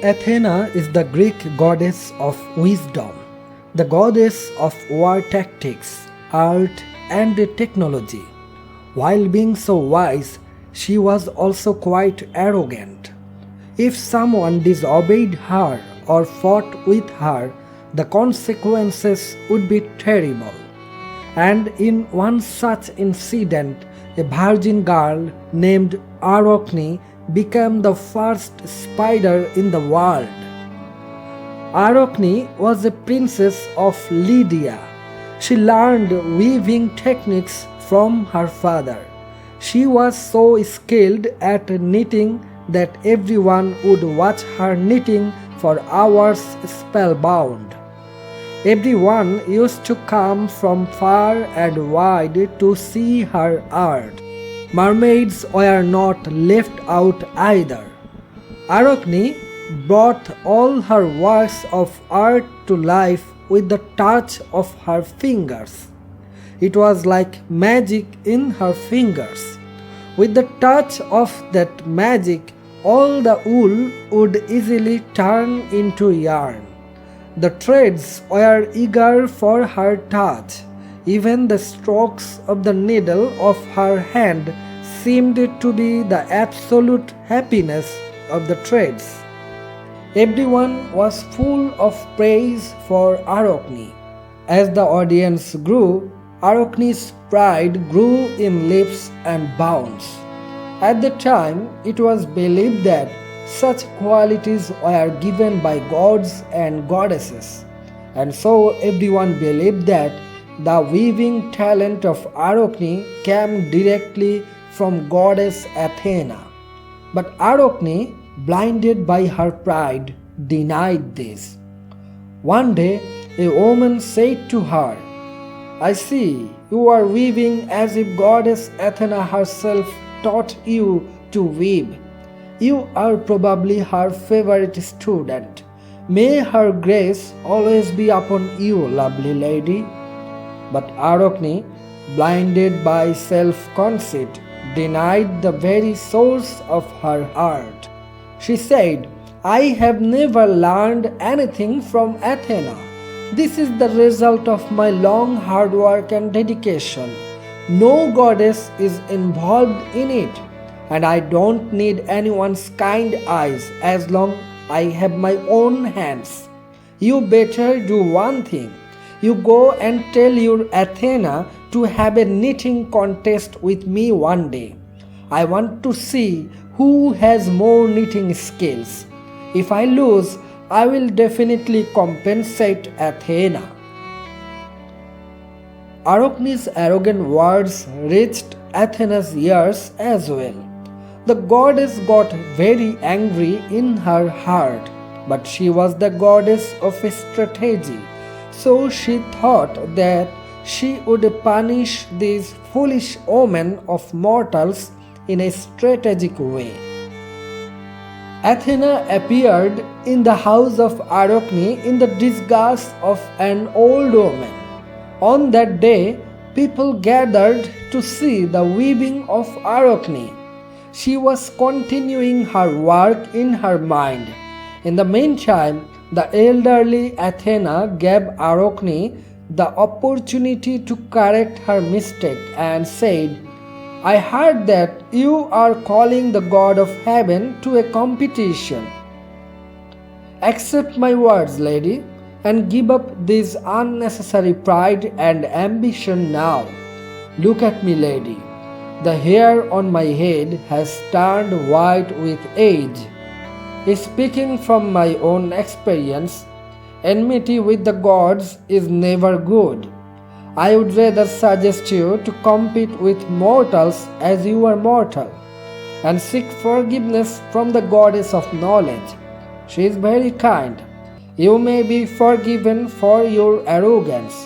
Athena is the Greek goddess of wisdom, the goddess of war tactics, art, and technology. While being so wise, she was also quite arrogant. If someone disobeyed her or fought with her, the consequences would be terrible. And in one such incident, a virgin girl named Arachne became the first spider in the world. Arachne was a princess of Lydia. She learned weaving techniques from her father. She was so skilled at knitting that everyone would watch her knitting for hours spellbound. Everyone used to come from far and wide to see her art. Mermaids were not left out either. Arachne brought all her works of art to life with the touch of her fingers. It was like magic in her fingers. With the touch of that magic, all the wool would easily turn into yarn. The threads were eager for her touch. Even the strokes of the needle of her hand seemed to be the absolute happiness of the threads. Everyone was full of praise for Arachne. As the audience grew, Arachne's pride grew in leaps and bounds. At the time, it was believed that such qualities were given by gods and goddesses, and so everyone believed that the weaving talent of Arachne came directly from Goddess Athena. But Arachne, blinded by her pride, denied this. One day, a woman said to her, "I see you are weaving as if Goddess Athena herself taught you to weave. You are probably her favorite student. May her grace always be upon you, lovely lady." But Arachne, blinded by self-conceit, denied the very source of her art. She said, "I have never learned anything from Athena. This is the result of my long hard work and dedication. No goddess is involved in it, and I don't need anyone's kind eyes as long I have my own hands. You better do one thing. You go and tell your Athena to have a knitting contest with me one day. I want to see who has more knitting skills. If I lose, I will definitely compensate Athena." Arachne's arrogant words reached Athena's ears as well. The goddess got very angry in her heart, but she was the goddess of strategy, so she thought that she would punish these foolish women of mortals in a strategic way. Athena appeared in the house of Arachne in the disguise of an old woman. On that day, people gathered to see the weaving of Arachne. She was continuing her work in her mind. In the meantime, the elderly Athena gave Arachne the opportunity to correct her mistake and said, "I heard that you are calling the god of heaven to a competition. Accept my words, lady, and give up this unnecessary pride and ambition now. Look at me, lady. The hair on my head has turned white with age. Speaking from my own experience, enmity with the gods is never good. I would rather suggest you to compete with mortals as you are mortal, and seek forgiveness from the goddess of knowledge. She is very kind. You may be forgiven for your arrogance.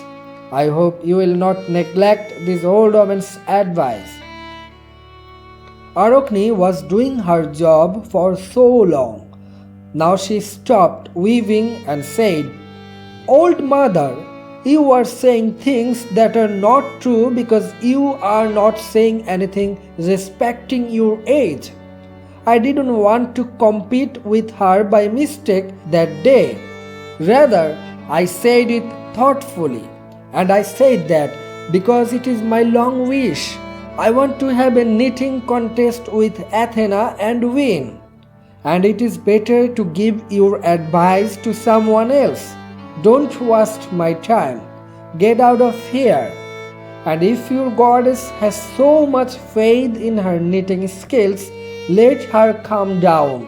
I hope you will not neglect this old woman's advice." Arachne was doing her job for so long. Now she stopped weaving and said, "Old mother, you are saying things that are not true because you are not saying anything respecting your age. I didn't want to compete with her by mistake that day. Rather, I said it thoughtfully, and I said that because it is my long wish. I want to have a knitting contest with Athena and win. And it is better to give your advice to someone else. Don't waste my time. Get out of here. And if your goddess has so much faith in her knitting skills, let her come down.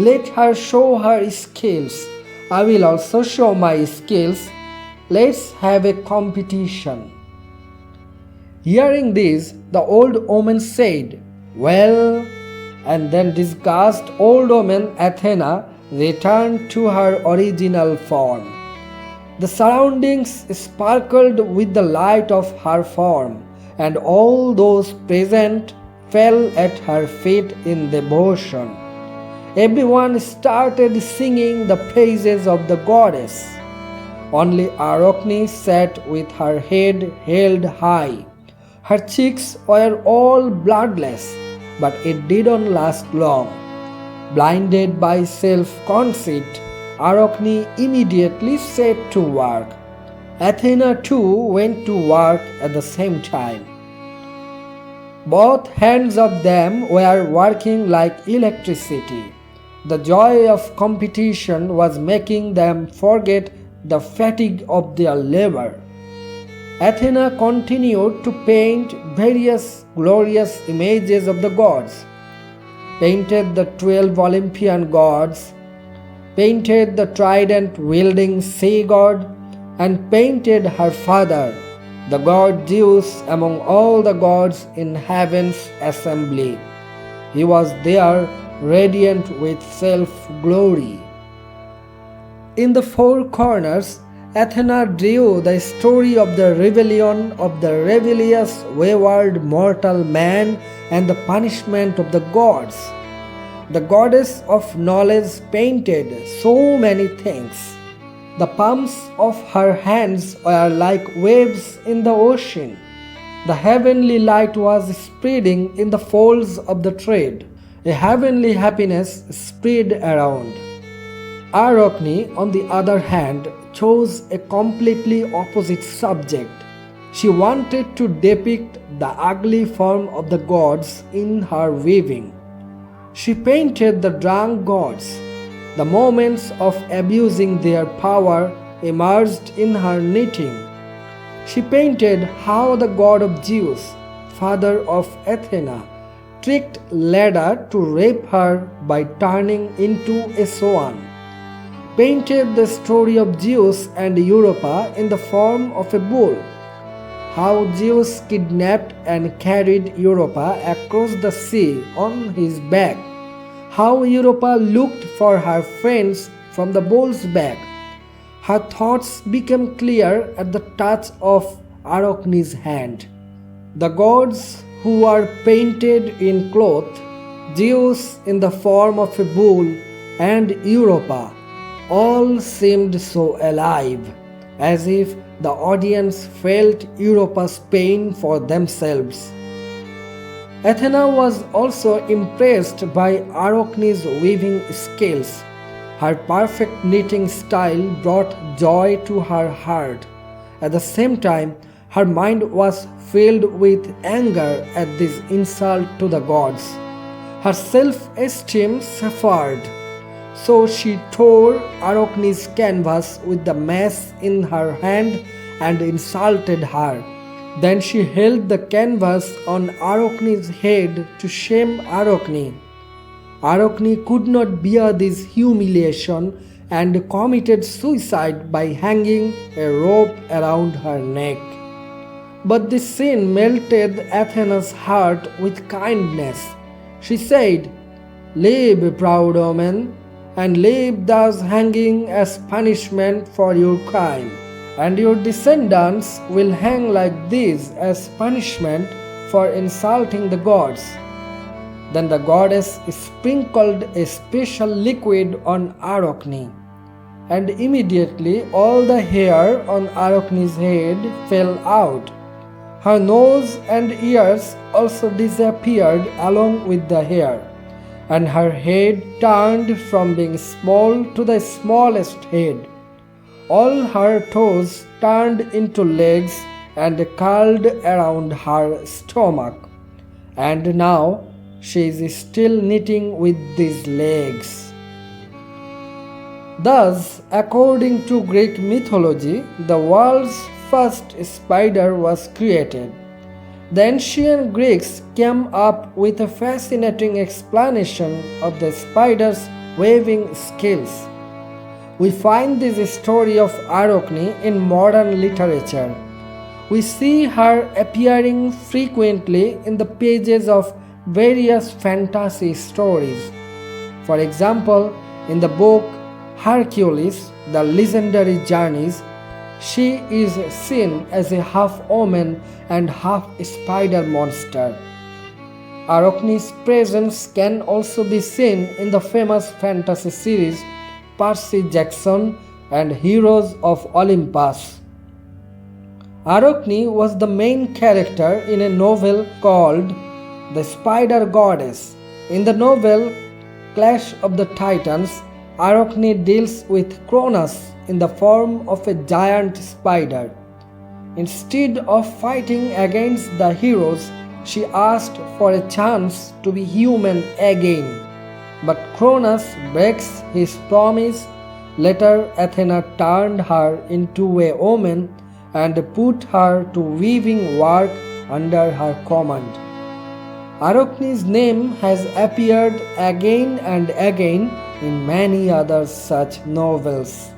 Let her show her skills. I will also show my skills. Let's have a competition. Hearing this, the old woman said, "Well," and then disgusted old woman Athena returned to her original form. The surroundings sparkled with the light of her form, and all those present fell at her feet in devotion. Everyone started singing the praises of the goddess. Only Arachne sat with her head held high. Her cheeks were all bloodless, but it didn't last long. Blinded by self-conceit, Arachne immediately set to work. Athena too went to work at the same time. Both hands of them were working like electricity. The joy of competition was making them forget the fatigue of their labor. Athena continued to paint various glorious images of the gods, painted the 12 Olympian gods, painted the trident-wielding sea god, and painted her father, the god Zeus, among all the gods in heaven's assembly. He was there, radiant with self-glory. In the four corners, Athena drew the story of the rebellion of the rebellious, wayward mortal man and the punishment of the gods. The goddess of knowledge painted so many things. The palms of her hands were like waves in the ocean. The heavenly light was spreading in the folds of the thread. A heavenly happiness spread around. Arachne, on the other hand, chose a completely opposite subject. She wanted to depict the ugly form of the gods in her weaving. She painted the drunk gods. The moments of abusing their power emerged in her knitting. She painted how the god of Zeus, father of Athena, tricked Leda to rape her by turning into a swan. Painted the story of Zeus and Europa in the form of a bull. How Zeus kidnapped and carried Europa across the sea on his back. How Europa looked for her friends from the bull's back. Her thoughts became clear at the touch of Arachne's hand. The gods who were painted in cloth, Zeus in the form of a bull, and Europa, all seemed so alive, as if the audience felt Europa's pain for themselves. Athena was also impressed by Arachne's weaving skills. Her perfect knitting style brought joy to her heart. At the same time, her mind was filled with anger at this insult to the gods. Her self-esteem suffered. So she tore Arachne's canvas with the mace in her hand and insulted her. Then she held the canvas on Arachne's head to shame Arachne. Arachne could not bear this humiliation and committed suicide by hanging a rope around her neck. But this scene melted Athena's heart with kindness. She said, "Live, proud woman, and live thus hanging as punishment for your crime. And your descendants will hang like this as punishment for insulting the gods." Then the goddess sprinkled a special liquid on Arachne, and immediately all the hair on Arachne's head fell out. Her nose and ears also disappeared along with the hair, and her head turned from being small to the smallest head. All her toes turned into legs and curled around her stomach. And now she is still knitting with these legs. Thus, according to Greek mythology, the world's first spider was created. The ancient Greeks came up with a fascinating explanation of the spider's weaving skills. We find this story of Arachne in modern literature. We see her appearing frequently in the pages of various fantasy stories. For example, in the book Hercules, The Legendary Journeys, she is seen as a half woman and half spider monster. Arachne's presence can also be seen in the famous fantasy series Percy Jackson and Heroes of Olympus. Arachne was the main character in a novel called The Spider Goddess. In the novel Clash of the Titans, Arachne deals with Cronus in the form of a giant spider. Instead of fighting against the heroes, she asked for a chance to be human again. But Cronus breaks his promise. Later, Athena turned her into a woman and put her to weaving work under her command. Arachne's name has appeared again and again in many other such novels.